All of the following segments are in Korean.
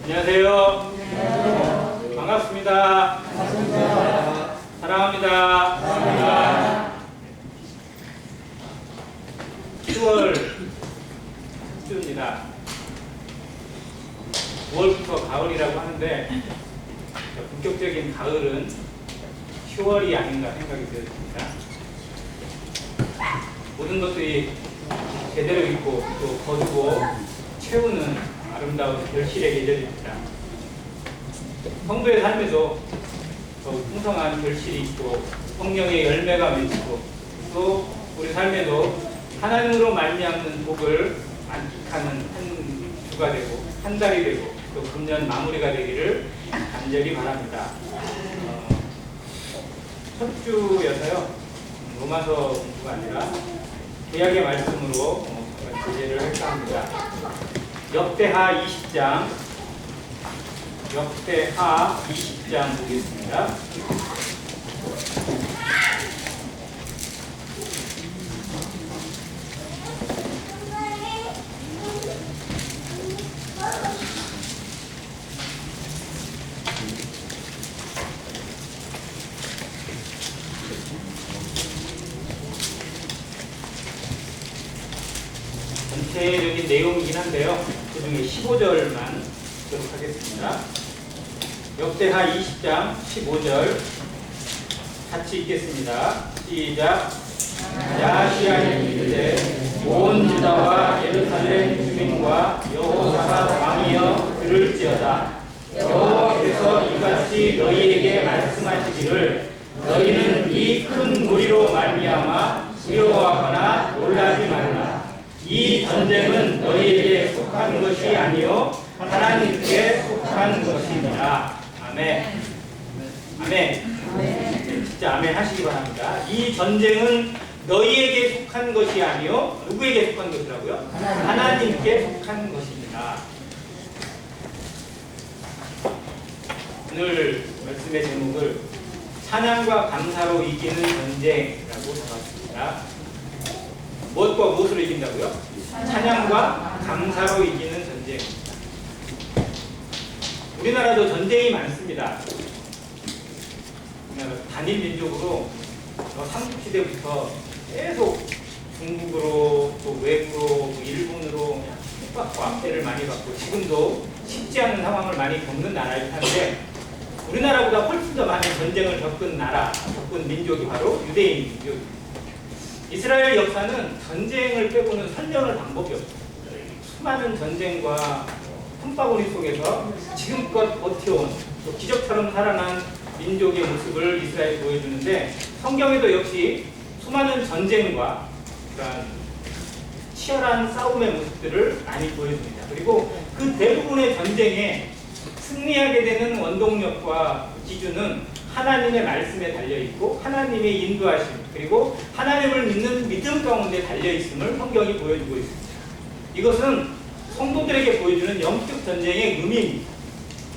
안녕하세요. 안녕하세요. 반갑습니다. 반갑습니다. 사랑합니다. 사랑합니다. 10월 첫주입니다. 9월부터 가을이라고 하는데 본격적인 가을은 10월이 아닌가 생각이 들었습니다. 모든 것들이 제대로 있고 또 거두고 채우는 아름다운 결실의 계절입니다. 성도의 삶에도 더욱 풍성한 결실이 있고 성령의 열매가 맺히고 또 우리 삶에도 하나님으로 말미암는 복을 만끽하는 한 주가 되고 한 달이 되고 또 금년 마무리가 되기를 간절히 바랍니다. 첫 주여서요 로마서 공부가 아니라 구약의 말씀으로 제재를 할까 합니다. 역대하 20장 보겠습니다. 전체적인 내용이긴 한데요. 그 중에 15절만 보도록 하겠습니다. 역대하 20장 15절 같이 읽겠습니다. 시작. 야시아의 이르되 온 유다와 예루살렘 주민과 여호사밧 왕이여 들을지어다. 여호와께서 이같이 너희에게 말씀하시기를 너희는 이 큰 무리로 말미암아 두려워하거나 놀라지 말라. 이 전쟁은 너희에게 속한 것이 아니요 하나님께 속한 것입니다. 아멘. 아멘. 네, 진짜 아멘 하시기 바랍니다. 이 전쟁은 너희에게 속한 것이 아니요 누구에게 속한 것이라고요? 하나님께 속한 것입니다. 오늘 말씀의 제목을 찬양과 감사로 이기는 전쟁이라고 잡았습니다. 무엇과 무엇으로 이긴다고요? 찬양과 감사로 이기는 전쟁입니다. 우리나라도 전쟁이 많습니다. 우리나라 단일 민족으로 삼국시대부터 계속 중국으로 또 외국으로 일본으로 핍박과 압제를 많이 받고 지금도 쉽지 않은 상황을 많이 겪는 나라일 텐데 우리나라보다 훨씬 더 많은 전쟁을 겪은 민족이 바로 유대인 민족입니다. 이스라엘 역사는 전쟁을 빼고는 설명할 방법이 없어요. 수많은 전쟁과 흠바구니 속에서 지금껏 버텨온 또 기적처럼 살아난 민족의 모습을 이스라엘이 보여주는데 성경에도 역시 수많은 전쟁과 그러한 치열한 싸움의 모습들을 많이 보여줍니다. 그리고 그 대부분의 전쟁에 승리하게 되는 원동력과 기준은 하나님의 말씀에 달려있고 하나님의 인도하심 그리고 하나님을 믿는 믿음 가운데 달려있음을 성경이 보여주고 있습니다. 이것은 성도들에게 보여주는 영적 전쟁의 의미입니다.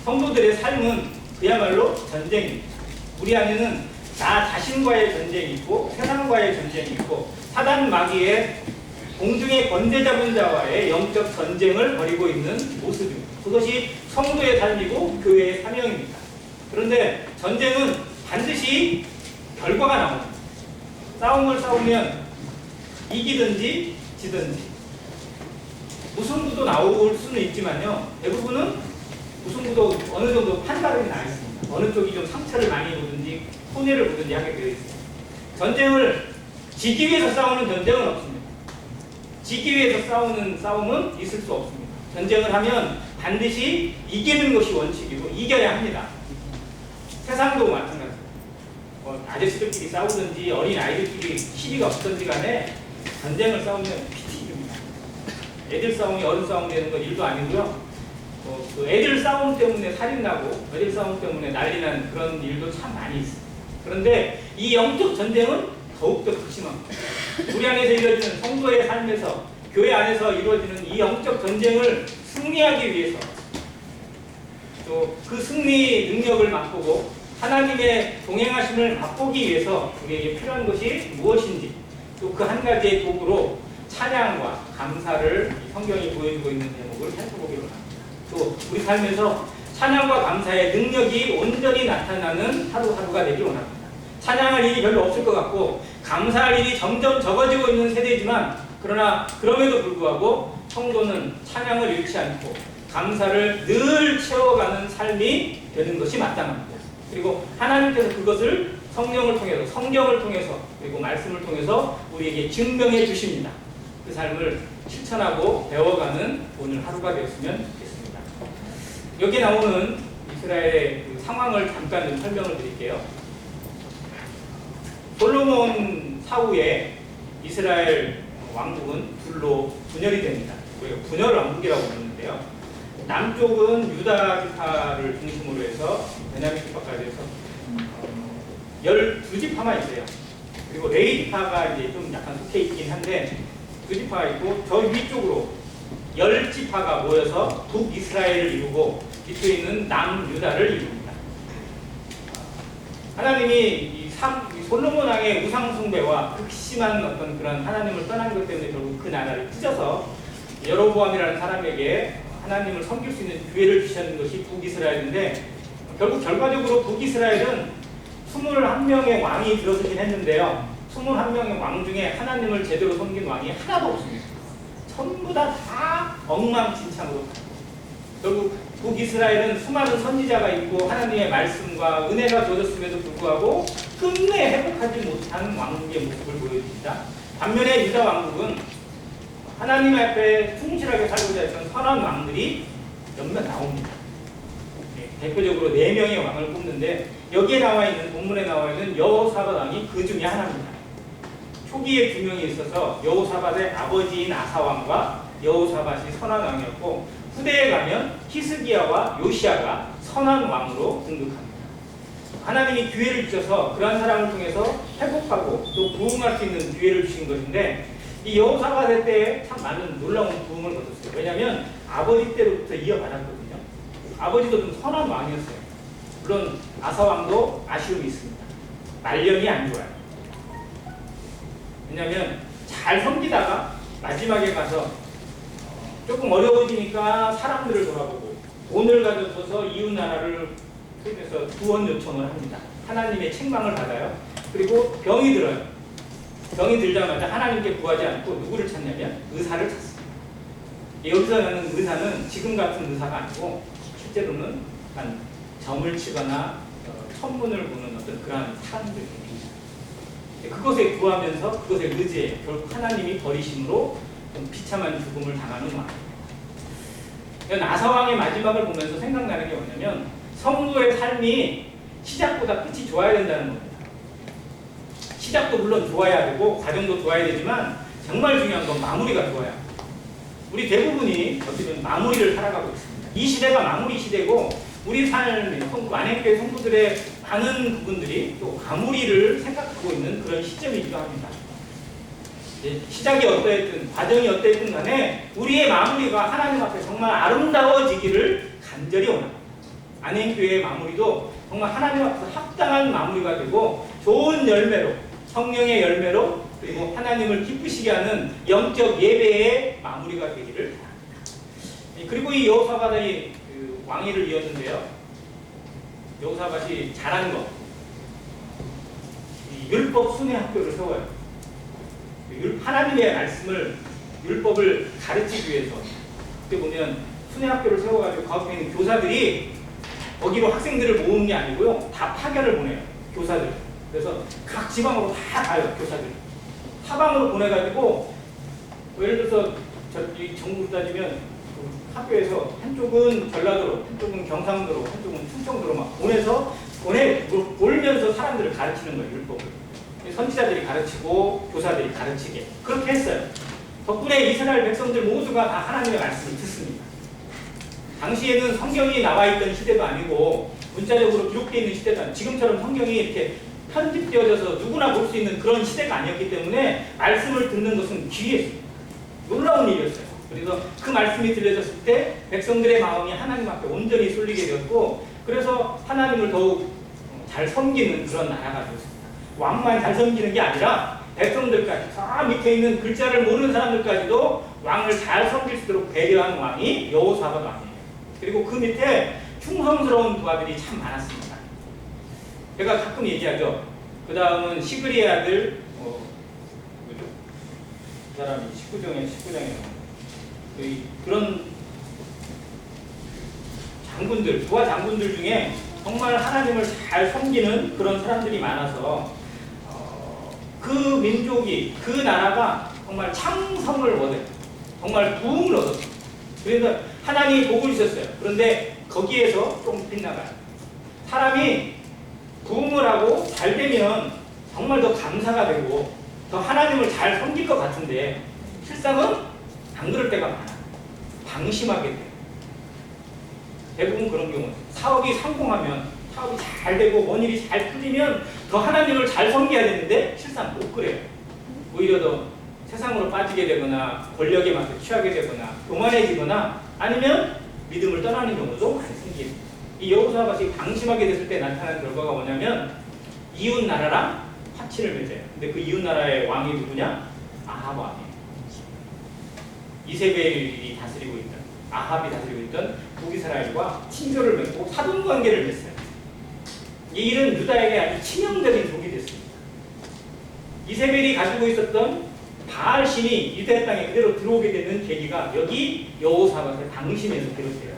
성도들의 삶은 그야말로 전쟁입니다. 우리 안에는 나 자신과의 전쟁이 있고 세상과의 전쟁이 있고 사단 마귀의 공중의 권세 잡은 자와의 영적 전쟁을 벌이고 있는 모습입니다. 그것이 성도의 삶이고 교회의 사명입니다. 그런데 전쟁은 반드시 결과가 나옵니다. 싸움을 싸우면 이기든지 지든지 무승부도 나올 수는 있지만요. 대부분은 무승부도 어느 정도 판가름이 나 있습니다. 어느 쪽이 좀 상처를 많이 보든지 손해를 보든지 하게 되어 있습니다. 전쟁을 지기 위해서 싸우는 전쟁은 없습니다. 지기 위해서 싸우는 싸움은 있을 수 없습니다. 전쟁을 하면 반드시 이기는 것이 원칙이고 이겨야 합니다. 세상도 마찬가지입니다. 아저씨들끼리 싸우든지 어린 아이들끼리 시비가 없든지 간에 전쟁을 싸우면 피튀깁니다. 애들 싸움이 어른 싸움 되는 건 일도 아니고요. 그 애들 싸움 때문에 살인나고 애들 싸움 때문에 난리난 그런 일도 참 많이 있습니다. 그런데 이 영적 전쟁은 더욱더 극심합니다. 우리 안에서 이루어지는 성도의 삶에서 교회 안에서 이루어지는 이 영적 전쟁을 승리하기 위해서 또 그 승리 능력을 맛보고 하나님의 동행하심을 맛보기 위해서 우리에게 필요한 것이 무엇인지 또 그 한 가지의 도구로 찬양과 감사를 성경이 보여주고 있는 대목을 살펴보기로 합니다. 또 우리 삶에서 찬양과 감사의 능력이 온전히 나타나는 하루하루가 되길 원합니다. 찬양할 일이 별로 없을 것 같고 감사할 일이 점점 적어지고 있는 세대지만 그러나 그럼에도 불구하고 성도는 찬양을 잃지 않고 감사를 늘 채워가는 삶이 되는 것이 마땅합니다. 그리고 하나님께서 그것을 성령을 통해서, 성경을 통해서, 그리고 말씀을 통해서 우리에게 증명해 주십니다. 그 삶을 실천하고 배워가는 오늘 하루가 되었으면 좋겠습니다. 여기 나오는 이스라엘의 그 상황을 잠깐 좀 설명을 드릴게요. 솔로몬 사후에 이스라엘 왕국은 둘로 분열이 됩니다. 우리가 분열 왕국이라고 부르는데요. 남쪽은 유다 지파를 중심으로 해서 베냐민 지파까지 해서 12지파만 있어요. 그리고 레위 지파가 이제 좀 약간 속해 있긴 한데 2지파가 있고 저 위쪽으로 10지파가 모여서 북이스라엘을 이루고 뒤쪽에 있는 남유다를 이룹니다. 하나님이 이 솔로몬 왕의 우상 숭배와 극심한 어떤 그런 하나님을 떠난 것 때문에 결국 그 나라를 찢어서 여로보암이라는 사람에게 하나님을 섬길 수 있는 기회를 주셨는 것이 북이스라엘인데 결국 결과적으로 북이스라엘은 21명의 왕이 들어서긴 했는데요. 21명의 왕 중에 하나님을 제대로 섬긴 왕이 하나도 없습니다. 전부 다 엉망진창으로 결국 북이스라엘은 수많은 선지자가 있고 하나님의 말씀과 은혜가 주어졌음에도 불구하고 끝내 회복하지 못한 왕국의 모습을 보여줍니다. 반면에 유다 왕국은 하나님 앞에 충실하게 살고자 했던 선한 왕들이 몇몇 나옵니다. 대표적으로 4명의 왕을 뽑는데 여기에 나와 있는 본문에 나와 있는 여호사밧 왕이 그 중에 하나입니다. 초기에 2명이 있어서 여호사밧의 아버지인 아사 왕과 여호사밧이 선한 왕이었고 후대에 가면 히스기야와 요시야가 선한 왕으로 등극합니다. 하나님이 기회를 주셔서 그러한 사람을 통해서 회복하고 또 부흥할 수 있는 기회를 주신 것인데 이 여호사밧 때에 참 많은 놀라운 부흥을 거뒀어요. 왜냐하면 아버지 때로부터 이어받았거든요. 아버지도 좀 선한 왕이었어요. 물론 아사 왕도 아쉬움이 있습니다. 말년이 안 좋아요. 왜냐하면 잘 섬기다가 마지막에 가서 조금 어려워지니까 사람들을 돌아보고 돈을 가져서서 이웃 나라를 통해서 구원 요청을 합니다. 하나님의 책망을 받아요. 그리고 병이 들어요. 병이 들자마자 하나님께 구하지 않고 누구를 찾냐면 의사를 찾습니다. 여기서 나는 의사는 지금 같은 의사가 아니고 실제로는 한 점을 치거나 천문을 보는 어떤 그러한 사람들입니다. 그것에 구하면서 그것에 의지해 결국 하나님이 버리심으로 좀 비참한 죽음을 당하는 왕입니다. 아사왕의 마지막을 보면서 생각나는 게 뭐냐면 성도의 삶이 시작보다 끝이 좋아야 된다는 겁니다. 시작도 물론 좋아야 되고 과정도 좋아야 되지만 정말 중요한 건 마무리가 좋아야 합니다. 우리 대부분이 어떻게 마무리를 살아가고 있습니다. 이 시대가 마무리 시대고 우리 삶의 만행교회 성도들의 많은 부분들이 또 마무리를 생각하고 있는 그런 시점이기도 합니다. 시작이 어떠했든 과정이 어떠했든 간에 우리의 마무리가 하나님 앞에 정말 아름다워지기를 간절히 원합니다. 안행교회의 마무리도 정말 하나님 앞에서 합당한 마무리가 되고 좋은 열매로 성령의 열매로 그리고 하나님을 기쁘시게 하는 영적 예배의 마무리가 되기를 바랍니다. 그리고 이 여호사밧이 그 왕위를 이었는데요. 여호사밧이 잘한 것, 이 율법 순회 학교를 세워요. 하나님의 말씀을 율법을 가르치기 위해서 그때 보면 순회 학교를 세워가지고 그 앞에 있는 교사들이 거기로 학생들을 모으는 게 아니고요. 다 파견을 보내요. 교사들. 그래서 각 지방으로 다 가요. 교사들. 사방으로 보내가지고 예를 들어서 이 전국으로 따지면 그 학교에서 한쪽은 전라도로, 한쪽은 경상도로, 한쪽은 충청도로 막 보내면서 사람들을 가르치는 거예요. 율법을. 선지자들이 가르치고 교사들이 가르치게 그렇게 했어요. 덕분에 이스라엘 백성들 모두가 다 하나님의 말씀을 듣습니다. 당시에는 성경이 나와 있던 시대도 아니고 문자적으로 기록되어 있는 시대도 아니고 지금처럼 성경이 이렇게 편집되어져서 누구나 볼 수 있는 그런 시대가 아니었기 때문에 말씀을 듣는 것은 귀했습니다. 놀라운 일이었어요. 그래서 그 말씀이 들려졌을 때 백성들의 마음이 하나님 앞에 온전히 쏠리게 되었고 그래서 하나님을 더욱 잘 섬기는 그런 나라가 되었습니다. 왕만 잘 섬기는 게 아니라 백성들까지 저 밑에 있는 글자를 모르는 사람들까지도 왕을 잘 섬길 수 있도록 배려한 왕이 여호사밧 왕이에요. 그리고 그 밑에 충성스러운 부하들이 참 많았습니다. 제가 가끔 얘기하죠. 그 다음은 시그리의 아들, 누구죠? 그 사람이 19장에 그런 장군들, 부하 장군들 중에 정말 하나님을 잘 섬기는 그런 사람들이 많아서 그 민족이, 그 나라가 정말 창성을 얻어요. 정말 부흥을 얻었어요. 그래서 하나님이 복을 주셨어요. 그런데 거기에서 조금 빗나가요. 사람이 부흥을 하고 잘 되면 정말 더 감사가 되고 더 하나님을 잘 섬길 것 같은데 실상은 안 그럴 때가 많아요. 방심하게 돼요. 대부분 그런 경우. 사업이 성공하면, 사업이 잘 되고 원일이 잘 풀리면 더 하나님을 잘 섬겨야 되는데 실상 못 그래요. 오히려 더 세상으로 빠지게 되거나 권력에 맞게 취하게 되거나 교만해지거나 아니면 믿음을 떠나는 경우도 많이 생깁니다. 이 여호사밧이 방심하게 됐을 때 나타난 결과가 뭐냐면 이웃 나라랑 화친을 맺어요. 근데 그 이웃 나라의 왕이 누구냐? 아합 왕이에요. 이세벨이 다스리고 있던, 아합이 다스리고 있던 북이스라엘과 친교를 맺고 사돈 관계를 맺어요. 이 일은 유다에게 아주 치명적인 독이 됐습니다. 이세벨이 가지고 있었던 바알 신이 유대 땅에 그대로 들어오게 되는 계기가 여기 여호사밧의 방심에서 비롯돼요.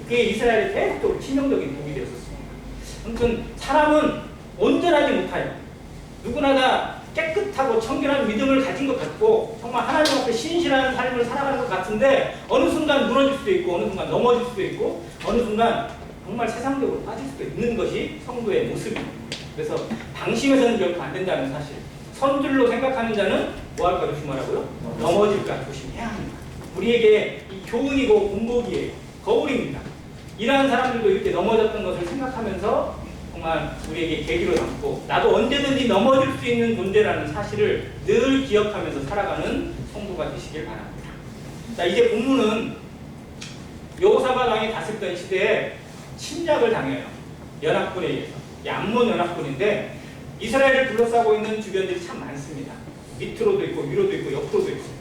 그게 이스라엘의 대폭적으로 치명적인 독이 되었습니다. 아무튼 사람은 온전하지 못해요. 누구나 다 깨끗하고 청결한 믿음을 가진 것 같고 정말 하나님 앞에 신실한 삶을 살아가는 것 같은데 어느 순간 무너질 수도 있고 어느 순간 넘어질 수도 있고 어느 순간 정말 세상적으로 빠질 수도 있는 것이 성도의 모습입니다. 그래서 방심해서는 결코 안 된다는 사실. 선줄로 생각하는 자는 뭐 할까 조심하라고요? 넘어질까 조심해야 합니다. 우리에게 이 교훈이고 본보기예요. 거울입니다. 이러한 사람들도 이렇게 넘어졌던 것을 생각하면서 정말 우리에게 계기로 삼고 나도 언제든지 넘어질 수 있는 존재라는 사실을 늘 기억하면서 살아가는 성도가 되시길 바랍니다. 자, 이제 본문은 여호사밧 왕이 다스리던 시대에 침략을 당해요. 연합군에 의해서. 암몬 연합군인데 이스라엘을 둘러싸고 있는 주변들이 참 많습니다. 밑으로도 있고 위로도 있고 옆으로도 있어요.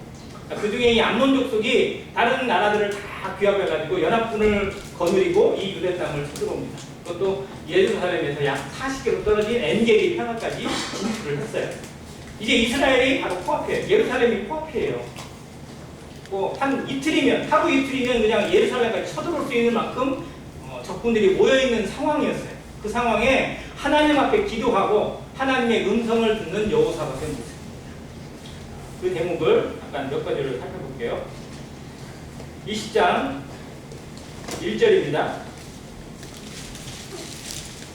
그 중에 이 암몬 족속이 다른 나라들을 다 규합해가지고 연합군을 거느리고 이 유대 땅을 쳐들어옵니다. 그것도 예루살렘에서 약 40km 떨어진 엔게리 평화까지 진출을 했어요. 이제 이스라엘이 바로 코앞이에요. 예루살렘이 코앞이에요. 뭐 한 이틀이면, 하루 이틀이면 그냥 예루살렘까지 쳐들어올 수 있는 만큼 적군들이 모여있는 상황이었어요. 그 상황에 하나님 앞에 기도하고 하나님의 음성을 듣는 여호사밧의 모습입니다. 그 대목을 잠깐 몇 가지를 살펴볼게요. 20장 1절입니다.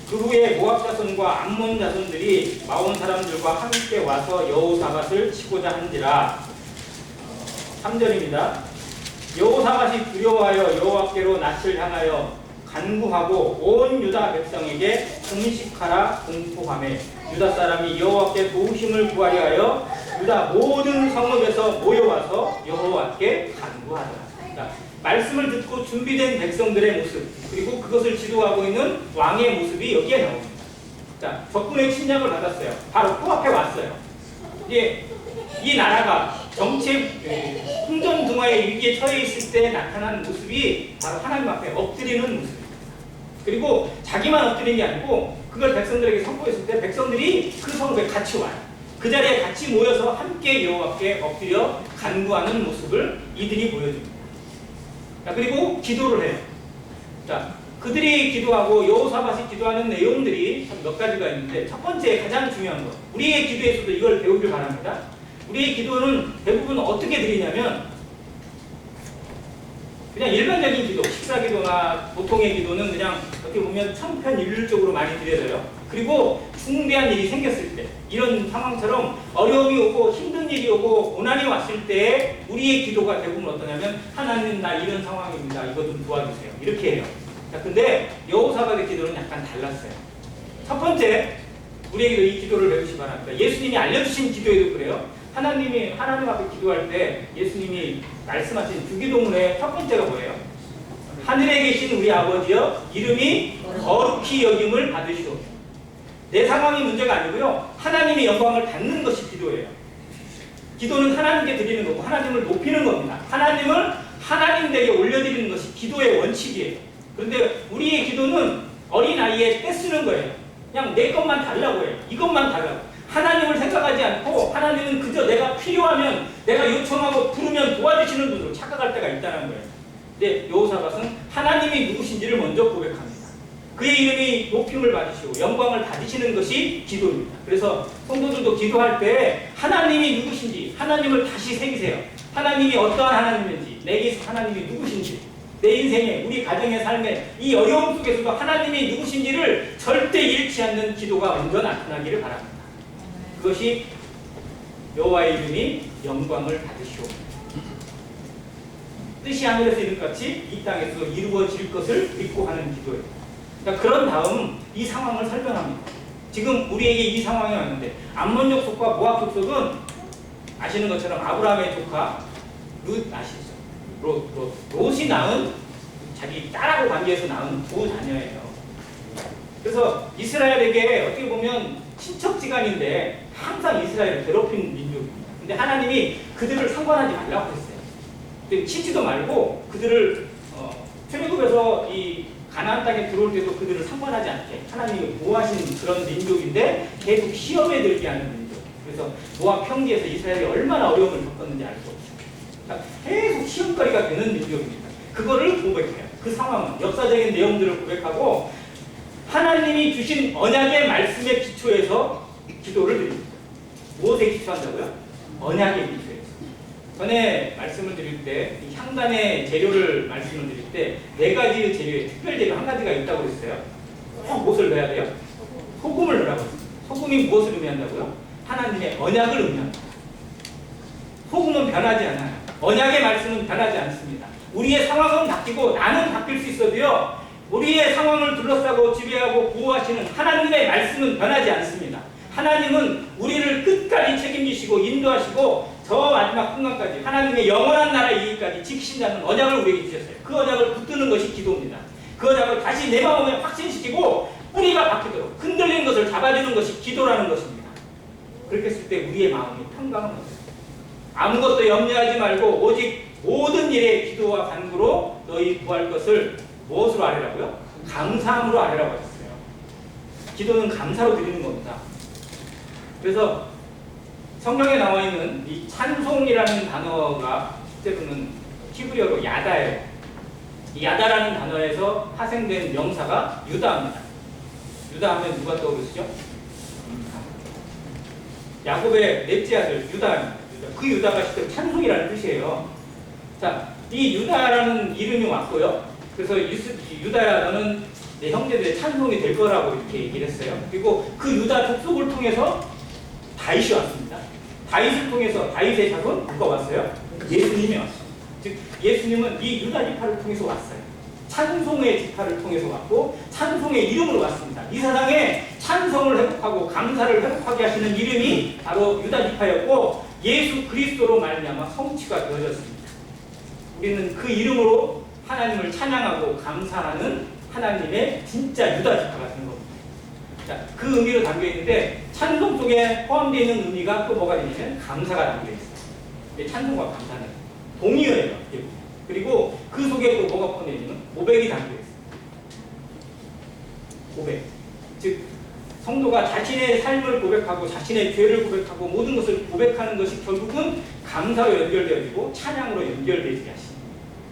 그 후에 모압 자손과 암몬 자손들이 마온 사람들과 함께 와서 여호사밧을 치고자 한지라. 3절입니다. 여호사밧이 두려워하여 여호와께로 낯을 향하여 간구하고 온 유다 백성에게 금식하라 공포하매 유다 사람이 여호와께 도우심을 구하려 하여 유다 모든 성읍에서 모여와서 여호와께 간구하더라. 그러니까 말씀을 듣고 준비된 백성들의 모습 그리고 그것을 지도하고 있는 왕의 모습이 여기에 나옵니다. 자, 적군의 침략을 받았어요. 바로 코앞에 왔어요. 이제 이 나라가 정체 흥전등화의 위기에 처해 있을 때 나타나는 모습이 바로 하나님 앞에 엎드리는 모습입니다. 그리고 자기만 엎드리는 게 아니고 그걸 백성들에게 선포했을 때 백성들이 그 성읍에 같이 와요. 그 자리에 같이 모여서 함께 여호와께 엎드려 간구하는 모습을 이들이 보여줍니다. 자, 그리고 기도를 해요. 자, 그들이 기도하고 여호사밧이 기도하는 내용들이 몇 가지가 있는데 첫 번째 가장 중요한 것, 우리의 기도에서도 이걸 배우길 바랍니다. 우리의 기도는 대부분 어떻게 드리냐면 그냥 일반적인 기도, 식사 기도나 보통의 기도는 그냥 어떻게 보면 천편일률적으로 많이 드려져요. 그리고 중대한 일이 생겼을 때 이런 상황처럼 어려움이 오고 힘든 일이 오고 고난이 왔을 때 우리의 기도가 대부분 어떠냐면 하나님 나 이런 상황입니다. 이거 좀 도와주세요. 이렇게 해요. 자, 근데 여호사밧의 기도는 약간 달랐어요. 첫 번째, 우리에게도 이 기도를 배우시기 바랍니다. 예수님이 알려주신 기도에도 그래요. 하나님 앞에 기도할 때 예수님이 말씀하신 주기도문의 첫 번째가 뭐예요? 하늘에 계신 우리 아버지여 이름이 거룩히 여김을 받으시옵소서. 내 상황이 문제가 아니고요. 하나님의 영광을 받는 것이 기도예요. 기도는 하나님께 드리는 거고 하나님을 높이는 겁니다. 하나님을 하나님에게 올려드리는 것이 기도의 원칙이에요. 그런데 우리의 기도는 어린아이에 떼쓰는 거예요. 그냥 내 것만 달라고 해요. 이것만 달라고. 하나님을 생각하지 않고 하나님은 그저 내가 필요하면 내가 요청하고 부르면 도와주시는 분으로 착각할 때가 있다는 거예요. 근데 여호사밧은 하나님이 누구신지를 먼저 고백합니다. 그의 이름이 높임을 받으시고 영광을 받으시는 것이 기도입니다. 그래서 성도들도 기도할 때 하나님이 누구신지 하나님을 다시 새기세요. 하나님이 어떠한 하나님인지, 내게 하나님이 누구신지, 내 인생에, 우리 가정의 삶에 이 어려움 속에서도 하나님이 누구신지를 절대 잃지 않는 기도가 먼저 나타나기를 바랍니다. 그것이 여호와의 이름이 영광을 받으시오. 뜻이 하늘에서 이룬 같이 이 땅에서 이루어질 것을 믿고 하는 기도예요. 그러니까 그런 다음 이 상황을 설명합니다. 지금 우리에게 이 상황이 왔는데 암몬 족속과 모압 족속은 아시는 것처럼 아브라함의 조카 룻 아시죠? 롯이 낳은 자기 딸하고 관계해서 낳은 두 자녀예요. 그래서 이스라엘에게 어떻게 보면 친척지간인데 항상 이스라엘을 괴롭힌 민족입니다. 근데 하나님이 그들을 상관하지 말라고 했어요. 치지도 말고 그들을 출애굽에서 이 가나안 땅에 들어올 때도 그들을 상관하지 않게 하나님이 보호하신 그런 민족인데 계속 시험에 들게 하는 민족. 그래서 모압 평지에서 이스라엘이 얼마나 어려움을 겪었는지 알 수 없어요. 그러니까 계속 시험거리가 되는 민족입니다. 그거를 고백해요. 그 상황은 역사적인 내용들을 고백하고 하나님이 주신 언약의 말씀의 기초에서 기도를 드립니다. 무엇에 기초한다고요? 언약의 기초에서. 전에 말씀을 드릴 때 이 향단의 재료를 말씀을 드릴 때 네 가지의 재료에 특별 재료 한 가지가 있다고 그랬어요. 꼭 무엇을 넣어야 돼요? 소금을 넣으라고 했어요. 소금이 무엇을 의미한다고요? 하나님의 언약을 의미합니다. 소금은 변하지 않아요. 언약의 말씀은 변하지 않습니다. 우리의 상황은 바뀌고 나는 바뀔 수 있어도요, 우리의 상황을 둘러싸고 지배하고 보호하시는 하나님의 말씀은 변하지 않습니다. 하나님은 우리를 끝까지 책임지시고 인도하시고 저 마지막 순간까지 하나님의 영원한 나라 이기까지 지키신다는 언약을 우리에게 주셨어요. 그 언약을 붙드는 것이 기도입니다. 그 언약을 다시 내 마음에 확신시키고 뿌리가 바뀌도록 흔들리는 것을 잡아주는 것이 기도라는 것입니다. 그렇게 했을 때 우리의 마음이 평강을 얻어요. 아무것도 염려하지 말고 오직 모든 일에 기도와 간구로 너희 구할 것을 무엇으로 아뢰라고요? 감사함으로 아뢰라고 했어요. 기도는 감사로 드리는 겁니다. 그래서 성경에 나와 있는 이 찬송이라는 단어가 실제로는 히브리어로 야다예요. 이 야다라는 단어에서 파생된 명사가 유다입니다. 유다 하면 누가 떠오르시죠? 야곱의 넷째 아들 유다입니다. 그 유다가 실제로 찬송이라는 뜻이에요. 자, 이 유다라는 이름이 왔고요. 그래서 유다야 너는 내 형제들의 찬송이 될 거라고 이렇게 얘기를 했어요. 그리고 그 유다 족속을 통해서 다윗이 왔습니다. 다윗을 통해서 다윗의 자손 누가 왔어요? 예수님이 왔어요. 즉 예수님은 이 유다 지파를 통해서 왔어요. 찬송의 지파를 통해서 왔고 찬송의 이름으로 왔습니다. 이 세상에 찬송을 회복하고 감사를 회복하게 하시는 이름이 바로 유다 지파였고 예수 그리스도로 말미암아 성취가 되어졌습니다. 우리는 그 이름으로 하나님을 찬양하고 감사하는 하나님의 진짜 유다 지파가 된 겁니다. 자, 그 의미로 담겨 있는데 찬송 속에 포함되어 있는 의미가 또 뭐가 있냐면 감사가 담겨 있어요. 찬송과 감사는 동의어예요. 그리고 그 속에 또 뭐가 포함되어 있냐면 고백이 담겨 있어요. 고백. 즉 성도가 자신의 삶을 고백하고 자신의 죄를 고백하고 모든 것을 고백하는 것이 결국은 감사로 연결되어지고 찬양으로 연결되게 하십니다.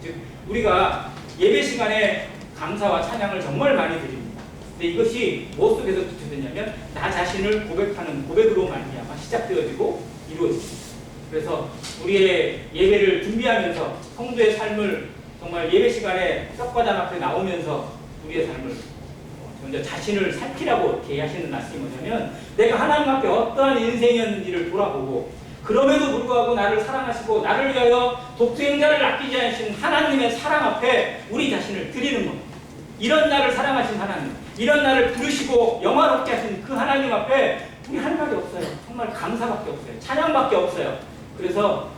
즉 우리가 예배 시간에 감사와 찬양을 정말 많이 드립니다. 근데 이것이 무엇 속에서 비춰졌냐면 나 자신을 고백하는 고백으로 말미암아 시작되어지고 이루어집니다. 그래서 우리의 예배를 준비하면서 성도의 삶을 정말 예배 시간에 떡과단 앞에 나오면서 우리의 삶을 먼저 자신을 살피라고 이렇게 하시는 말씀이 뭐냐면 내가 하나님 앞에 어떠한 인생이었는지를 돌아보고 그럼에도 불구하고 나를 사랑하시고 나를 위하여 독생자를 아끼지 않으신 하나님의 사랑 앞에 우리 자신을 드리는 겁니다. 이런 나를 사랑하신 하나님, 이런 나를 부르시고 영화롭게 하신 그 하나님 앞에 우리 할 말이 없어요. 정말 감사밖에 없어요. 찬양밖에 없어요. 그래서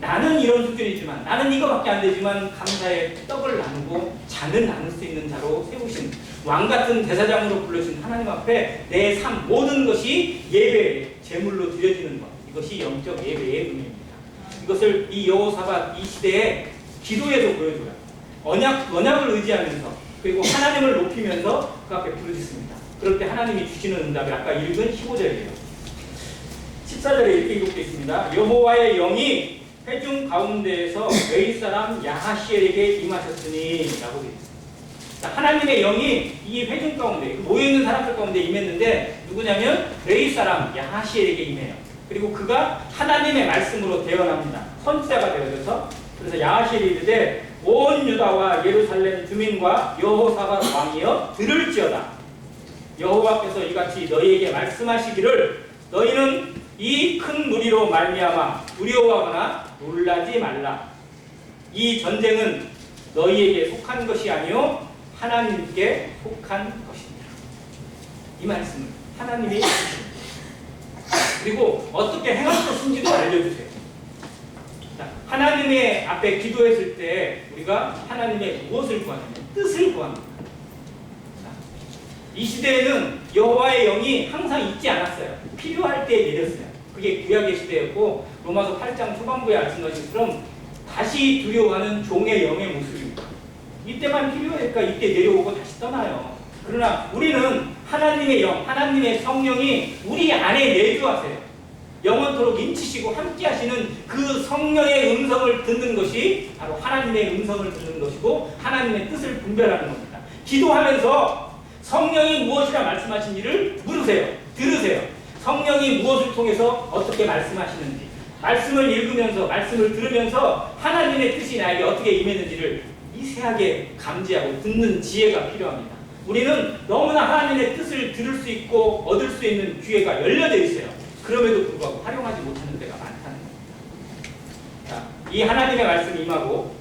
나는 이런 수준이지만 나는 이거밖에 안 되지만 감사의 떡을 나누고 잔을 나눌 수 있는 자로 세우신 왕같은 대사장으로 불러주신 하나님 앞에 내 삶 모든 것이 예배의 제물로 드려지는 것, 이것이 영적 예배의 의미입니다. 이것을 이 여호사밧 이 시대에 기도에서 보여줘요. 언약을 의지하면서 그리고 하나님을 높이면서 그 앞에 부르짖습니다. 그럴 때 하나님이 주시는 응답이 아까 읽은 15절이에요. 14절에 이렇게 기록되어 있습니다. 여호와의 영이 회중 가운데에서 레위 사람 야하시엘에게 임하셨으니 라고 되어 있습니다. 하나님의 영이 이 회중 가운데 모여있는 사람들 가운데 임했는데 누구냐면 레위 사람 야하시엘에게 임해요. 그리고 그가 하나님의 말씀으로 대언합니다. 선지자가 되어져서 그래서 야하시엘이 이르되 온 유다와 예루살렘 주민과 여호사밧 왕이여 들을지어다. 여호와께서 이같이 너희에게 말씀하시기를 너희는 이 큰 무리로 말미암아 두려워하거나 놀라지 말라. 이 전쟁은 너희에게 속한 것이 아니요 하나님께 속한 것입니다. 이 말씀을 하나님이 해주십니다. 그리고 어떻게 행할 것인지도 알려주세요. 하나님의 앞에 기도했을 때 우리가 하나님의 무엇을 구하냐면 뜻을 구합니다. 이 시대에는 여호와의 영이 항상 있지 않았어요. 필요할 때 내렸어요. 그게 구약의 시대였고 로마서 8장 초반부에 아시는 것처럼 다시 두려워하는 종의 영의 모습입니다. 이때만 필요하니까 이때 내려오고 다시 떠나요. 그러나 우리는 하나님의 영, 하나님의 성령이 우리 안에 내주하세요. 영원토록 인치시고 함께 하시는 그 성령의 음성을 듣는 것이 바로 하나님의 음성을 듣는 것이고 하나님의 뜻을 분별하는 겁니다. 기도하면서 성령이 무엇이라 말씀하신지를 물으세요. 들으세요. 성령이 무엇을 통해서 어떻게 말씀하시는지 말씀을 읽으면서 말씀을 들으면서 하나님의 뜻이 나에게 어떻게 임했는지를 미세하게 감지하고 듣는 지혜가 필요합니다. 우리는 너무나 하나님의 뜻을 들을 수 있고 얻을 수 있는 기회가 열려져 있어요. 그럼에도 불구하고 활용하지 못하는 데가 많다는 겁니다. 자, 이 하나님의 말씀이 임하고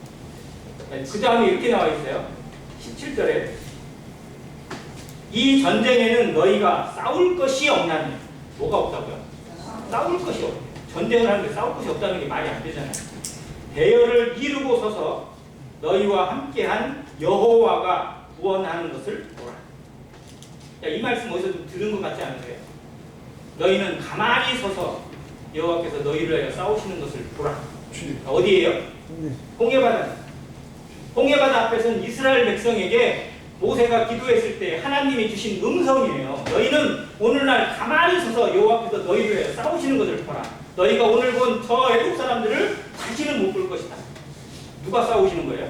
그 다음에 이렇게 나와 있어요. 17절에 이 전쟁에는 너희가 싸울 것이 없나니. 뭐가 없다고요? 싸울 것이 없대요. 전쟁을 하는데 싸울 것이 없다는 게 말이 안 되잖아요. 대열을 이루고 서서 너희와 함께한 여호와가 구원하는 것을 보라. 자, 이 말씀 어디서 좀 들은 것 같지 않으세요? 너희는 가만히 서서 여호와께서 너희를 위하여 싸우시는 것을 보라. 어디예요? 홍해바다. 홍해바다 앞에서는 이스라엘 백성에게 모세가 기도했을 때 하나님이 주신 음성이에요. 너희는 오늘날 가만히 서서 여호와께서 너희를 위하여 싸우시는 것을 보라. 너희가 오늘 본 저 애국 사람들을 다시는 못 볼 것이다. 누가 싸우시는 거예요?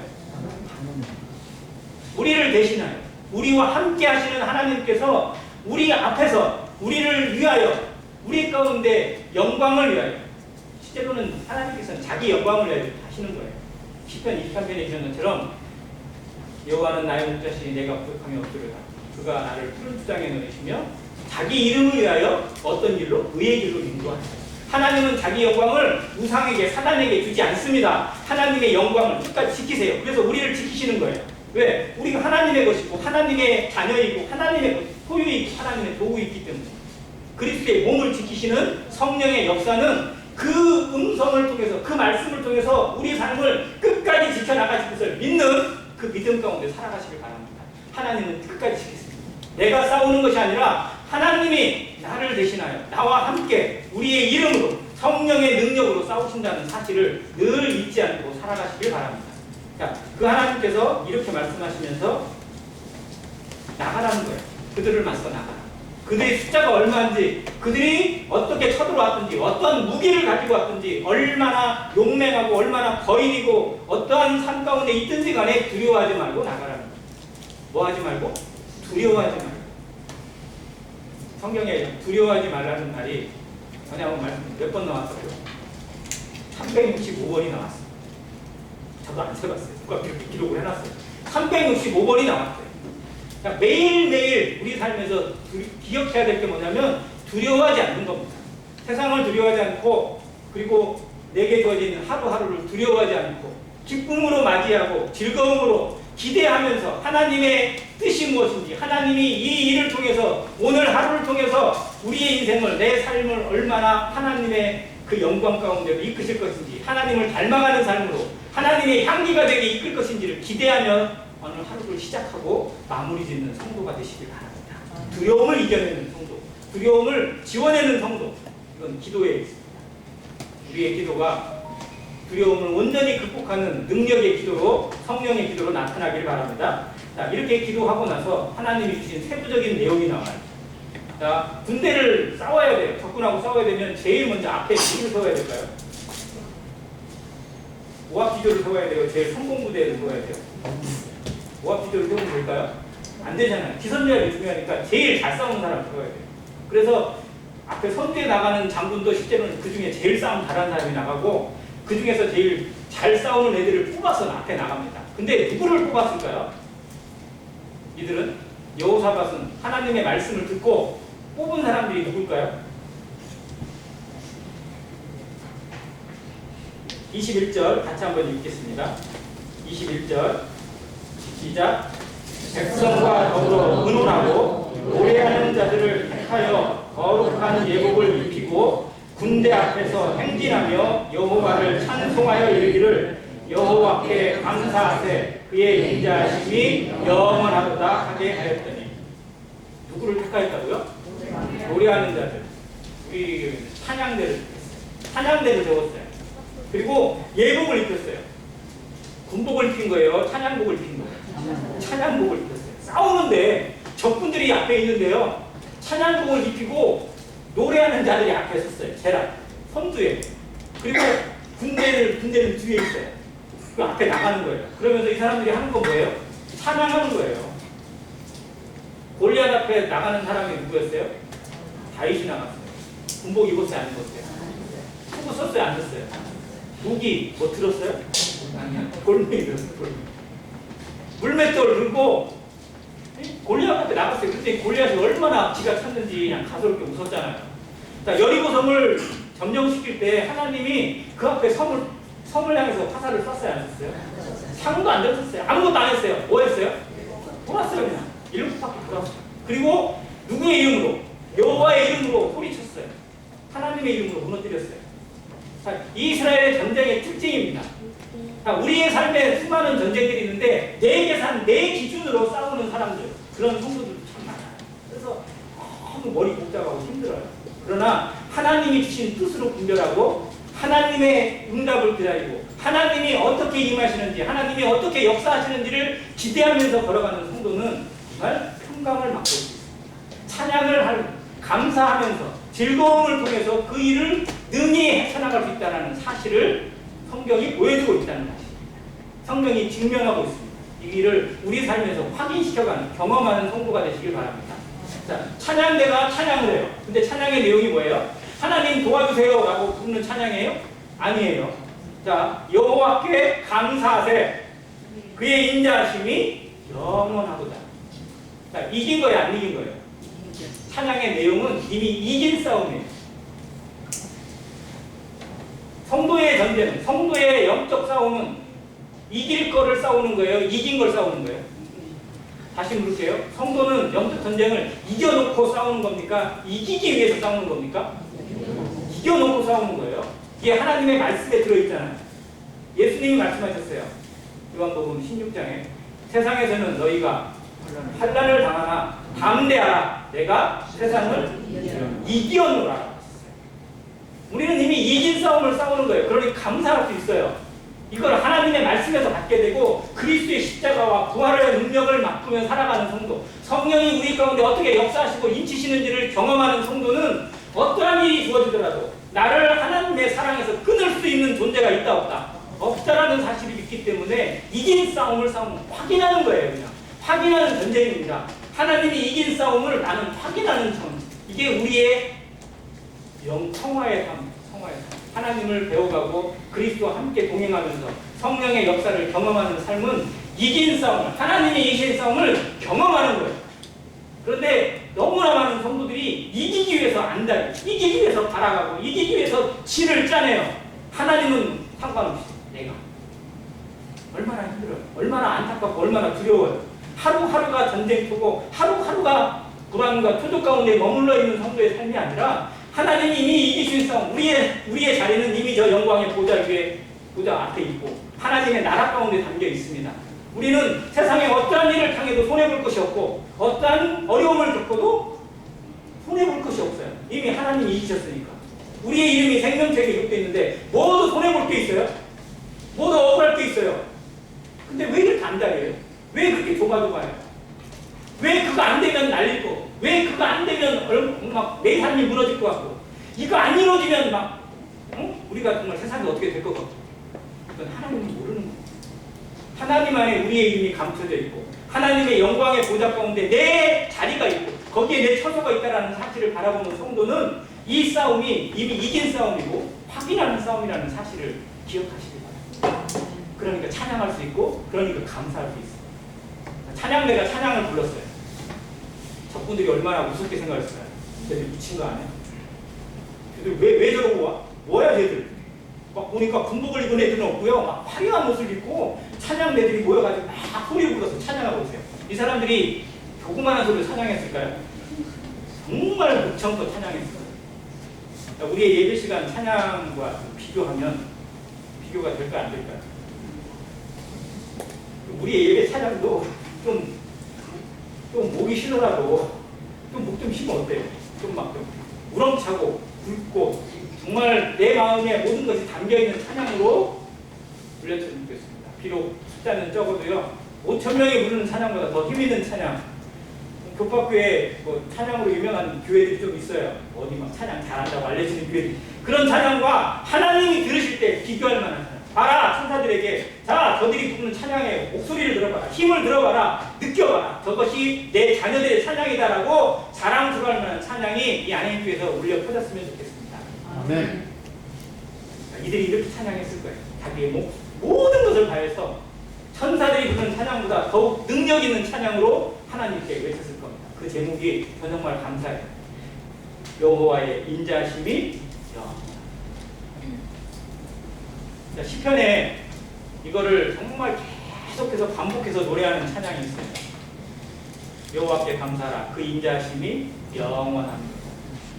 우리를 대신하여 우리와 함께 하시는 하나님께서 우리 앞에서 우리를 위하여 우리 가운데 영광을 위하여 실제로는 하나님께서는 자기 영광을 위하여 하시는 거예요. 시편 23편에 있는 것처럼 여호와는 나의 목자시니 내가 부족함이 없으리라. 그가 나를 푸른 주장에 넣으시며 자기 이름을 위하여 어떤 길로? 의의 길로 인도하세요. 하나님은 자기 영광을 우상에게 사단에게 주지 않습니다. 하나님의 영광을 끝까지 지키세요. 그래서 우리를 지키시는 거예요. 왜? 우리가 하나님의 것이고 하나님의 자녀이고 하나님의 소유이고 하나님의 도구이기 때문에 그리스도의 몸을 지키시는 성령의 역사는 그 음성을 통해서 그 말씀을 통해서 우리 삶을 끝까지 지켜나가실 것을 믿는 그 믿음 가운데 살아가시길 바랍니다. 하나님은 끝까지 지키십니다. 내가 싸우는 것이 아니라 하나님이 나를 대신하여 나와 함께 우리의 이름으로 성령의 능력으로 싸우신다는 사실을 늘 잊지 않고 살아가시길 바랍니다. 자, 그 하나님께서 이렇게 말씀하시면서 나가라는 거예요. 그들을 맞서 나가라. 그들의 숫자가 얼마인지, 그들이 어떻게 쳐들어왔든지, 어떤 무기를 가지고 왔든지, 얼마나 용맹하고 얼마나 거인이고 어떠한 삶 가운데 있든지 간에 두려워하지 말고 나가라는 거예요. 뭐 하지 말고? 두려워하지 말고. 성경에 두려워하지 말라는 말이 뭐냐고 말씀 몇 번 나왔어요? 365번이 나왔어요. 저도 안 세봤어요. 누가 이렇게 기록을 해놨어요. 365번이 나왔어요. 그러니까 매일매일 우리 삶에서 기억해야 될 게 뭐냐면 두려워하지 않는 겁니다. 세상을 두려워하지 않고 그리고 내게 주어진 하루하루를 두려워하지 않고 기쁨으로 맞이하고 즐거움으로 기대하면서 하나님의 뜻이 무엇인지 하나님이 이 일을 통해서 오늘 하루를 통해서 우리의 인생을 내 삶을 얼마나 하나님의 그 영광 가운데로 이끄실 것인지 하나님을 닮아가는 삶으로 하나님의 향기가 되게 이끌 것인지를 기대하며 오늘 하루를 시작하고 마무리 짓는 성도가 되시길 바랍니다. 두려움을 이겨내는 성도, 두려움을 지워내는 성도, 이건 기도에 있습니다. 우리의 기도가 두려움을 온전히 극복하는 능력의 기도로, 성령의 기도로 나타나길 바랍니다. 자, 이렇게 기도하고 나서 하나님이 주신 세부적인 내용이 나와요. 자, 군대를 싸워야 돼요. 적군하고 싸워야 되면 제일 먼저 앞에 누구를 세워야 될까요? 오합지졸을 세워야 돼요. 제일 성공부대를 세워야 돼요. 오합지졸을 세우면 될까요? 안 되잖아요. 기선제압이 중요하니까 제일 잘 싸우는 사람을 세워야 돼요. 그래서 앞에 선두에 나가는 장군도 실제로는 그 중에 제일 싸움 잘하는 사람이 나가고 그 중에서 제일 잘 싸우는 애들을 뽑아서 앞에 나갑니다. 근데 누구를 뽑았을까요? 이들은 여호사밧은 하나님의 말씀을 듣고 뽑은 사람들이 누굴까요? 21절 같이 한번 읽겠습니다. 21절 시작. 백성과 더불어 의논하고 노래하는 자들을 택하여 거룩한 예복을 입히고 군대 앞에서 행진하며 여호와를 찬송하여 이르기를 여호와께 감사하세 그의 인자하심이 영원하도다 하게 하였더니 누구를 택하였다고요? 노래하는 자들, 우리 찬양대를 적었어요. 그리고 예복을 입혔어요. 군복을 입힌 거예요? 찬양복을 입힌 거예요? 찬양복을 입혔어요. 싸우는데 적군들이 앞에 있는데요. 찬양복을 입히고 노래하는 자들이 앞에 섰어요. 제라 선두에. 그리고 군대는 뒤에 있어요. 그 앞에 나가는 거예요. 그러면서 이 사람들이 하는 건 뭐예요? 찬양하는 거예요. 골리앗 앞에 나가는 사람이 누구였어요? 다윗이 나갔어요. 군복 입었어요? 안 입었어요? 후보 썼어요? 안 썼어요? 무기 뭐 들었어요? 아니요. 골뱅이 들었어요. 골뱅이. 물맷돌 들고 골리앗 앞에 나갔어요. 그때 골리앗이 얼마나 지가 찼는지 그냥 가소롭게 웃었잖아요. 자, 여리고 점령시킬 때 하나님이 그 앞에 섬을 향해서 화살을 쐈어요? 안 쐈어요? 상도 안 던졌어요. 아무것도 안 했어요. 뭐 했어요? 돌았어요. 그냥 7바퀴 돌았어요. 그리고 누구의 이름으로? 여호와의 이름으로 소리쳤어요. 하나님의 이름으로 무너뜨렸어요. 자, 이스라엘의 전쟁의 특징입니다. 자, 우리의 삶에 수많은 전쟁들이 있는데 내 계산, 내 기준으로 싸우는 사람들, 그런 성도들도 참 많아요. 그래서 너무 머리 복잡하고 힘들어요. 그러나 하나님이 주신 뜻으로 분별하고 하나님의 응답을 기다리고 하나님이 어떻게 임하시는지 하나님이 어떻게 역사하시는지를 기대하면서 걸어가는 성도는 정말 평강을 맛볼 수 있습니다. 찬양을 감사하면서 즐거움을 통해서 그 일을 능히 헤쳐나갈 수 있다는 사실을 성경이 보여주고 있다는 것입니다. 성경이 증명하고 있습니다. 이 일을 우리 삶에서 확인시켜가는 경험하는 성도가 되시길 바랍니다. 자, 찬양대가 찬양을 해요. 근데 찬양의 내용이 뭐예요? 하나님 도와주세요 라고 부르는 찬양이에요? 아니에요. 자, 여호와께 감사하세 그의 인자하심이 영원하도다. 자, 이긴 거예요? 안 이긴 거예요? 찬양의 내용은 이미 이긴 싸움이에요. 성도의 전쟁은, 성도의 영적 싸움은 이길 거를 싸우는 거예요? 이긴 걸 싸우는 거예요? 다시 물을게요. 성도는 영적 전쟁을 이겨놓고 싸우는 겁니까? 이기기 위해서 싸우는 겁니까? 이겨놓고 싸우는 거예요. 이게 하나님의 말씀에 들어있잖아요. 예수님이 말씀하셨어요. 요한복음 16장에 세상에서는 너희가 환난을 당하나 담대하라 내가 세상을 이겨노라. 우리는 이미 이긴 싸움을 싸우는 거예요. 그러니 감사할 수 있어요. 이걸 하나님의 말씀에서 받게 되고 그리스도의 십자가와 부활의 능력을 맛보며 살아가는 성도, 성령이 우리 가운데 어떻게 역사하시고 인치시는지를 경험하는 성도는 어떠한 일이 주어지더라도 나를 하나님의 사랑에서 끊을 수 있는 존재가 있다 없다? 없다라는 사실이 있기 때문에 이긴 싸움을 확인하는 거예요. 그냥 확인하는 전쟁입니다. 하나님이 이긴 싸움을 나는 확인하는 전. 이게 우리의 성화의 삶. 하나님을 배워가고 그리스도와 함께 동행하면서 성령의 역사를 경험하는 삶은 이긴 싸움을, 하나님이 이긴 싸움을 경험하는 거예요. 그런데 너무나 많은 성도들이 이기기 위해서 안달이, 이기기 위해서 바라가고 이기기 위해서 진을 짜내요. 하나님은 상관없이 내가 얼마나 힘들어요. 얼마나 안타깝고 얼마나 두려워요. 하루하루가 전쟁터고 하루하루가 불안과 투족 가운데 머물러 있는 성도의 삶이 아니라 하나님이 이미 이기신 싸움, 우리의 자리는 이미 저 영광의 보좌 위에, 보좌 앞에 있고 하나님의 나라 가운데 담겨 있습니다. 우리는 세상에 어떠한 일을 당해도 손해볼 것이 없고 어떠한 어려움을 겪어도 손해볼 것이 없어요. 이미 하나님이 이기셨으니까. 우리의 이름이 생명책에 기록되어 있는데 뭐도 손해볼 게 있어요? 뭐도 억울할 게 있어요. 근데 왜 이렇게 안달이에요? 왜 그렇게 조마조마해요? 왜 그거 안 되면 날릴 거? 왜 그거 안 되면 막 내 삶이 무너질 것 같고? 이거 안 이루어지면 막 우리가 정말 세상이 어떻게 될 것 같고? 이건 하나님은 모르는 거예요. 하나님 안에 우리의 이름이 감춰져 있고 하나님의 영광의 보좌 가운데 내 자리가 있고 거기에 내 처소가 있다는 사실을 바라보는 성도는 이 싸움이 이미 이긴 싸움이고 확인하는 싸움이라는 사실을 기억하시기 바랍니다. 그러니까 찬양할 수 있고 그러니까 감사할 수 있어요. 찬양대가 찬양을 불렀어요. 적군들이 얼마나 무섭게 생각했어요. 쟤들 미친 거 아니야? 쟤들 왜 저러고 와? 뭐야 쟤들? 막 보니까 군복을 입은 애들은 없고요. 막 화려한 옷을 입고 찬양대들이 모여가지고 막 소리 불러서 찬양하고 있어요. 이 사람들이 조그마한 소리로 찬양했을까요? 정말 목청껏 찬양했어요. 우리의 예배 시간 찬양과 비교하면 비교가 될까요? 안 될까요? 우리의 예배 찬양도 좀 목이 쉬더라도 좀 목 좀 쉬면 어때요? 좀 막 좀 우렁차고 굵고 정말 내 마음에 모든 것이 담겨있는 찬양으로 불렸으면 좋겠습니다. 비록 숫자는 적어도요 5,000명이 부르는 찬양보다 더 힘있는 찬양, 교파교회 뭐 찬양으로 유명한 교회들이 좀 있어요. 어디 막 찬양 잘한다고 알려지는 교회들. 그런 찬양과 하나님이 들으실 때 비교할 만한 찬양. 봐라 천사들에게 자 저들이 부르는 찬양의 목소리를 들어봐라, 힘을 들어봐라, 느껴봐라, 저것이 내 자녀들의 찬양이다라고 자랑스러워할 만한 찬양이 이 안행교에서 울려 퍼졌으면 좋겠습니다. 아멘. 이들이 이렇게 찬양했을 거예요. 자기의 모든 것을 다해서 천사들이 부르는 찬양보다 더욱 능력 있는 찬양으로 하나님께 외쳤을 겁니다. 그 제목이 정말 감사해요. 여호와의 인자심이 자, 시편에 이거를 정말 계속해서 반복해서 노래하는 찬양이 있어요. 여호와께 감사하라. 그 인자심이 영원합니다.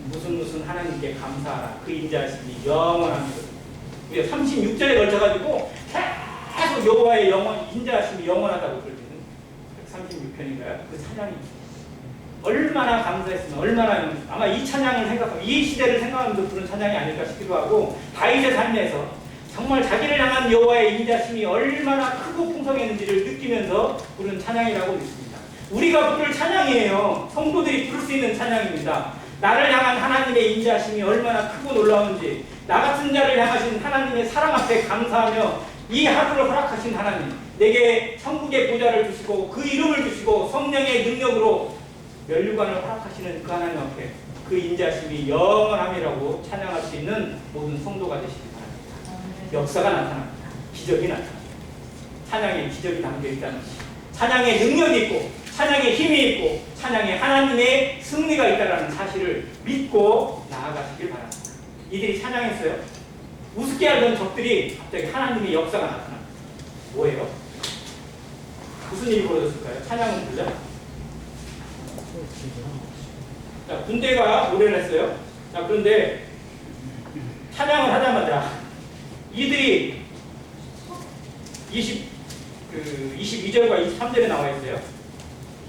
무슨 하나님께 감사하라. 그 인자심이 영원합니다. 우리가 36절에 걸쳐가지고 계속 여호와의 인자심이 영원하다고 그럴 때는 136편인가요? 그 찬양이 얼마나 감사했으면 얼마나 아마 이 찬양을 생각하면 이 시대를 생각하면서 부른 찬양이 아닐까 싶기도 하고 다윗의 삶에서 정말 자기를 향한 여호와의 인자심이 얼마나 크고 풍성했는지를 느끼면서 부른 찬양이라고 믿습니다. 우리가 부를 찬양이에요. 성도들이 부를 수 있는 찬양입니다. 나를 향한 하나님의 인자심이 얼마나 크고 놀라운지, 나 같은 자를 향하신 하나님의 사랑 앞에 감사하며 이 하루를 허락하신 하나님, 내게 천국의 보좌를 주시고 그 이름을 주시고 성령의 능력으로 면류관을 허락하시는 그 하나님 앞에 그 인자심이 영원함이라고 찬양할 수 있는 모든 성도가 되시기 바랍니다. 역사가 나타납니다. 기적이 나타납니다. 찬양에 기적이 담겨있다는 것이, 찬양에 능력이 있고 찬양에 힘이 있고 찬양에 하나님의 승리가 있다는 사실을 믿고 나아가시길 바랍니다. 이들이 찬양했어요. 우습게 알던 적들이 갑자기 하나님의 역사가 나타납니다. 뭐예요? 무슨 일이 벌어졌을까요? 찬양은 불려? 자, 군대가 노래를 했어요. 자, 그런데 찬양을 하자마자 이들이 22절과 23절에 나와 있어요.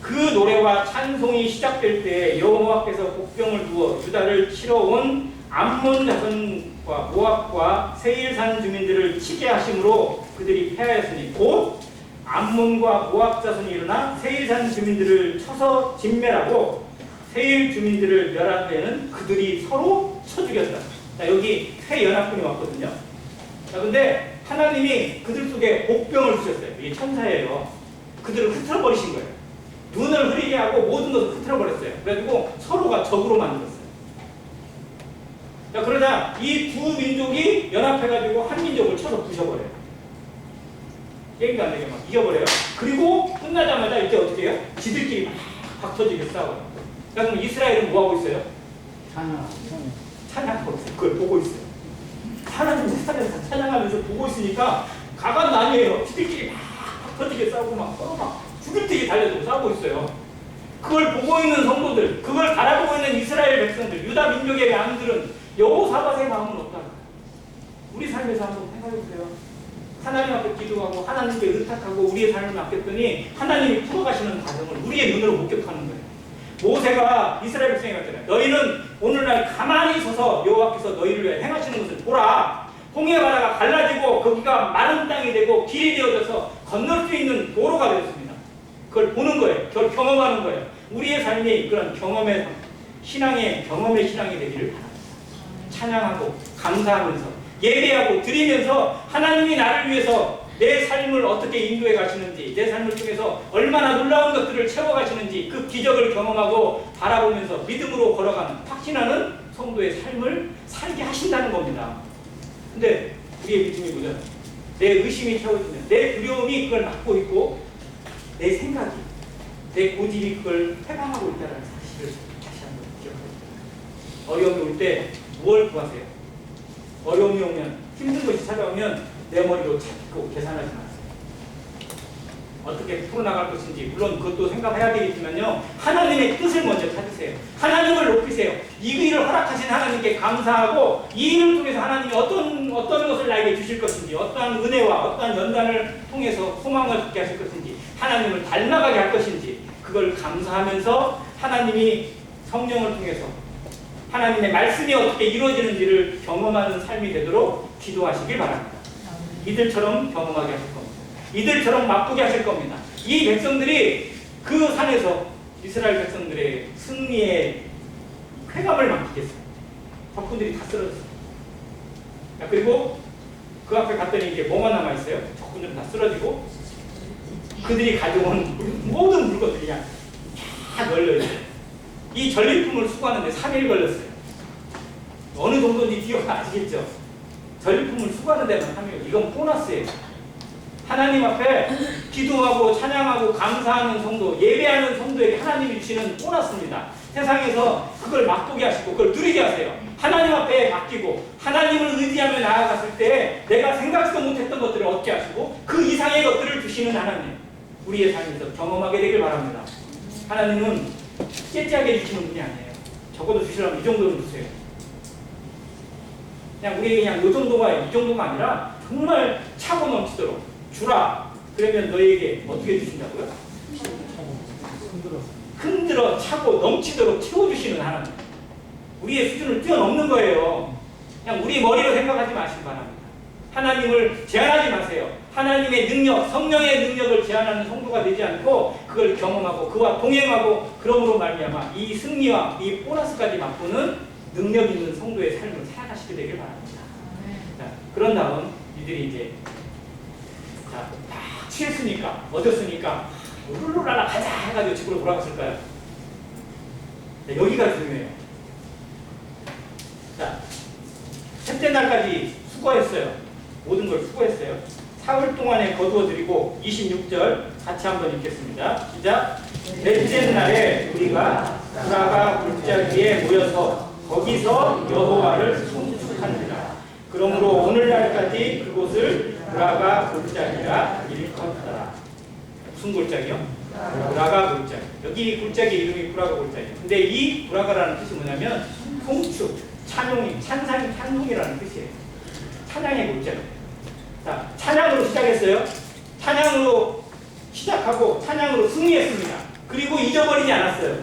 그 노래와 찬송이 시작될 때 여호와께서 복병을 두어 유다를 치러 온 암몬 자손과 모압과 세일산 주민들을 치게 하심으로 그들이 패하였으니 곧 암몬과 모압 자손이 일어나 세일산 주민들을 쳐서 진멸하고 세일 주민들을 멸한 데에는 그들이 서로 쳐 죽였다. 자, 여기 세 연합군이 왔거든요. 자, 근데 하나님이 그들 속에 복병을 주셨어요. 이게 천사예요. 그들을 흩어버리신 거예요. 눈을 흐리게 하고 모든 것을 흩어버렸어요. 그래가지고 서로가 적으로 만들었어요. 자, 그러자 이 두 민족이 연합해가지고 한 민족을 쳐서 부셔버려요. 게임도 안 되게 막 이겨버려요. 그리고 끝나자마자 이제 어떻게 해요? 지들끼리 막 박터지게 싸워요. 자, 그럼 이스라엘은 뭐하고 있어요? 찬양하고 있어요. 그걸 보고 있어요. 하나님 세상에서 찬양하면서 보고 있으니까 가관도 아니에요. 지들끼리 막 터지게 싸우고 막 서로 막 죽일 듯이 달려들고 싸우고 있어요. 그걸 보고 있는 성도들, 그걸 바라보고 있는 이스라엘 백성들, 유다 민족의 양들은 여호사밧의 마음은 어떨까? 우리 삶에서 한번 생각해보세요. 하나님 앞에 기도하고 하나님께 의탁하고 우리의 삶을 맡겼더니 하나님이 풀어가시는 과정을 우리의 눈으로 목격하는 거예요. 모세가 이스라엘 백성에게 말했잖아요. 너희는 오늘날 가만히 서서 여호와께서 너희를 위해 행하시는 것을 보라. 홍해 바다가 갈라지고 거기가 마른 땅이 되고 길이 되어져서 건널 수 있는 도로가 되었습니다. 그걸 보는 거예요. 그걸 경험하는 거예요. 우리의 삶이 그런 경험의 신앙의 경험의 신앙이 되기를 바랍니다. 찬양하고 감사하면서 예배하고 드리면서 하나님이 나를 위해서 내 삶을 어떻게 인도해 가시는지, 내 삶을 통해서 얼마나 놀라운 것들을 채워 가시는지 그 기적을 경험하고 바라보면서 믿음으로 걸어가는 확신하는 성도의 삶을 살게 하신다는 겁니다. 근데 우리의 믿음이 뭐죠? 내 의심이 채워지면, 내 두려움이 그걸 막고 있고, 내 생각이, 내 고집이 그걸 해방하고 있다는 사실을 다시 한번 기억해보세요. 어려움이 올 때 무엇을 구하세요? 어려움이 오면, 힘든 것이 찾아오면 내 머리로 찾고 계산하지 마세요. 어떻게 풀어나갈 것인지 물론 그것도 생각해야 되겠지만요, 하나님의 뜻을 먼저 찾으세요. 하나님을 높이세요. 이 일을 허락하신 하나님께 감사하고 이 일을 통해서 하나님이 어떤 것을 나에게 주실 것인지, 어떠한 은혜와 어떠한 연단을 통해서 소망을 갖게 하실 것인지, 하나님을 닮아가게 할 것인지 그걸 감사하면서 하나님이 성령을 통해서 하나님의 말씀이 어떻게 이루어지는지를 경험하는 삶이 되도록 기도하시길 바랍니다. 이들처럼 경험하게 하실 겁니다. 이들처럼 맛보게 하실 겁니다. 이 백성들이 그 산에서 이스라엘 백성들의 승리의 쾌감을 만끽했어요. 적군들이 다 쓰러졌어요. 그리고 그 앞에 갔더니 이제 뭐가 남아있어요? 적군들은 다 쓰러지고 그들이 가져온 모든 물건들이 그냥 다 널려있어요. 이 전리품을 수거하는데 3일 걸렸어요. 어느 정도인지 기억 아시겠죠? 전리품을 수거하는 데는 3일. 이건 보너스예요. 하나님 앞에 기도하고 찬양하고 감사하는 성도, 예배하는 성도에게 하나님이 주시는 보너스입니다. 세상에서 그걸 맛보게 하시고 그걸 누리게 하세요. 하나님 앞에 맡기고 하나님을 의지하며 나아갔을 때 내가 생각지도 못했던 것들을 얻게 하시고 그 이상의 것들을 주시는 하나님, 우리의 삶에서 경험하게 되길 바랍니다. 하나님은 째째하게 주시는 분이 아니에요. 적어도 주시려면 이 정도는 주세요. 그냥 우리 그냥 이 정도가 아니라 정말 차고 넘치도록 주라. 그러면 너에게 어떻게 주신다고요? 흔들어 차고 넘치도록 채워주시는 하나님. 우리의 수준을 뛰어넘는 거예요. 그냥 우리 머리로 생각하지 마시기 바랍니다. 하나님을 제한하지 마세요. 하나님의 능력, 성령의 능력을 제한하는 성도가 되지 않고 그걸 경험하고 그와 동행하고 그러므로 말미암아 이 승리와 이 보너스까지 맛보는 능력 있는 성도의 삶을 살아가시게 되길 바랍니다. 자, 그런 다음 이들이 이제 다 취했으니까, 얻었으니까 룰루랄라 가자 해가지고 집으로 돌아갔을까요? 자, 여기가 중요해요. 자, 셋째 날까지 수고했어요. 모든 걸 수고했어요. 사흘 동안에 거두어드리고 26절 같이 한번 읽겠습니다. 시작. 넷째 날에 우리가 브라가 골짜기에 모여서 거기서 여호와를 송축하니라. 그러므로 오늘날까지 그곳을 브라가 골짜기라 일컫더라. 무슨 골짜기요? 브라가 골짜기. 여기 골짜기 이름이 브라가 골짜기예요. 근데 이 브라가라는 뜻이 뭐냐면 송축, 찬송이, 찬송이라는 뜻이에요. 찬양의 골짜기. 자, 찬양으로 시작했어요. 찬양으로 시작하고 찬양으로 승리했습니다. 그리고 잊어버리지 않았어요.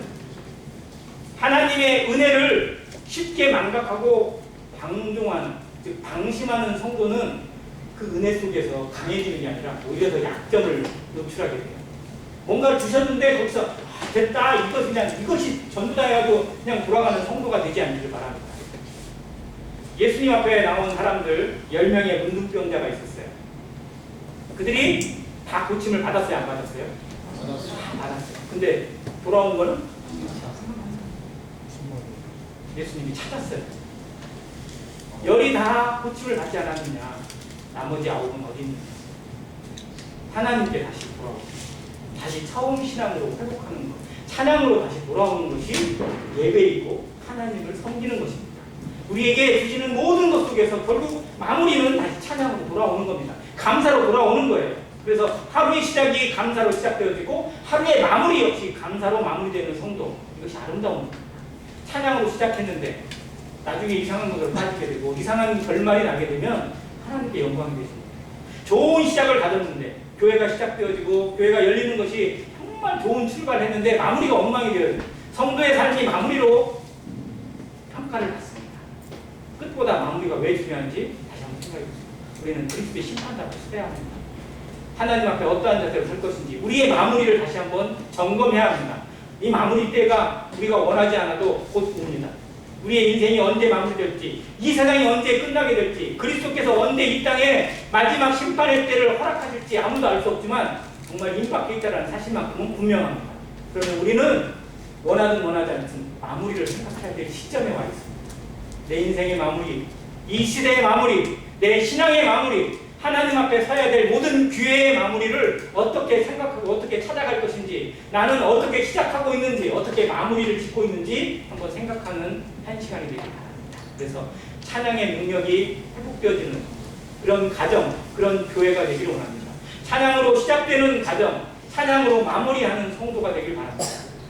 하나님의 은혜를 쉽게 망각하고 방종하는, 즉 방심하는 성도는 그 은혜 속에서 강해지는 게 아니라 오히려 더 약점을 노출하게 돼요. 뭔가를 주셨는데 거기서 됐다, 이것이 전부 다 해가지고 그냥 돌아가는 성도가 되지 않기를 바랍니다. 예수님 앞에 나온 사람들 10명의 문둥병자가 있었어요. 그들이 다 고침을 받았어요? 안 받았어요? 받았어요. 근데 돌아온 거는 예수님이 찾았어요. 열이 다 고침을 받지 않았느냐? 나머지 9은 어디 있느냐? 하나님께 다시 돌아오고 다시 처음 신앙으로 회복하는 것, 찬양으로 다시 돌아오는 것이 예배이고 하나님을 섬기는 것입니다. 우리에게 주시는 모든 것 속에서 결국 마무리는 다시 찬양으로 돌아오는 겁니다. 감사로 돌아오는 거예요. 그래서 하루의 시작이 감사로 시작되어지고 하루의 마무리 역시 감사로 마무리되는 성도, 이것이 아름다운 겁니다. 찬양으로 시작했는데 나중에 이상한 것으로 빠지게 되고 이상한 결말이 나게 되면 하나님께 영광이 되십니다. 좋은 시작을 가졌는데 교회가 시작되어지고 교회가 열리는 것이 정말 좋은 출발을 했는데 마무리가 엉망이 되어요. 성도의 삶이 마무리로 평가를 받습니다. 끝보다 마무리가 왜 중요한지 다시 한번 수가 있습니다. 우리는 그리스도의 심판자로 서야 합니다. 하나님 앞에 어떠한 자세로 설 것인지 우리의 마무리를 다시 한번 점검해야 합니다. 이 마무리 때가 우리가 원하지 않아도 곧 옵니다. 우리의 인생이 언제 마무리될지, 이 세상이 언제 끝나게 될지, 그리스도께서 언제 이 땅에 마지막 심판의 때를 허락하실지 아무도 알 수 없지만 정말 임박해 있다는 사실만큼은 분명합니다. 그러면 우리는 원하든 원하지 않든 마무리를 생각해야 될 시점에 와 있습니다. 내 인생의 마무리, 이 시대의 마무리, 내 신앙의 마무리, 하나님 앞에 서야 될 모든 기회의 마무리를 어떻게 생각하고 어떻게 찾아갈 것인지, 나는 어떻게 시작하고 있는지, 어떻게 마무리를 짓고 있는지 한번 생각하는 한 시간이 되길 바랍니다. 그래서 찬양의 능력이 회복되어지는 그런 가정, 그런 교회가 되기를 원합니다. 찬양으로 시작되는 가정, 찬양으로 마무리하는 성도가 되길 바랍니다.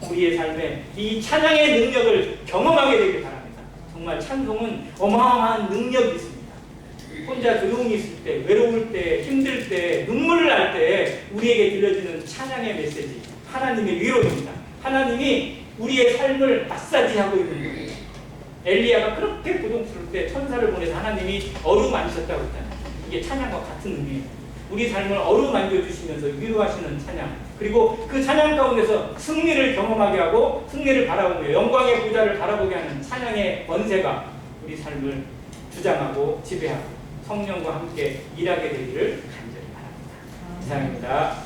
우리의 삶에 이 찬양의 능력을 경험하게 되길 바랍니다. 정말 찬송은 어마어마한 능력이 있습니다. 혼자 조용히 있을 때, 외로울 때, 힘들 때, 눈물을 날 때 우리에게 들려주는 찬양의 메시지, 하나님의 위로입니다. 하나님이 우리의 삶을 마사지하고 있는 거예요. 엘리야가 그렇게 고통스러울 때 천사를 보내서 하나님이 어루만지셨다고 했잖아요. 이게 찬양과 같은 의미예요. 우리 삶을 어루만져 주시면서 위로하시는 찬양, 그리고 그 찬양 가운데서 승리를 경험하게 하고 승리를 바라보며 영광의 보좌를 바라보게 하는 찬양의 권세가 우리 삶을 주장하고 지배하고 성령과 함께 일하게 되기를 간절히 바랍니다. 이상입니다.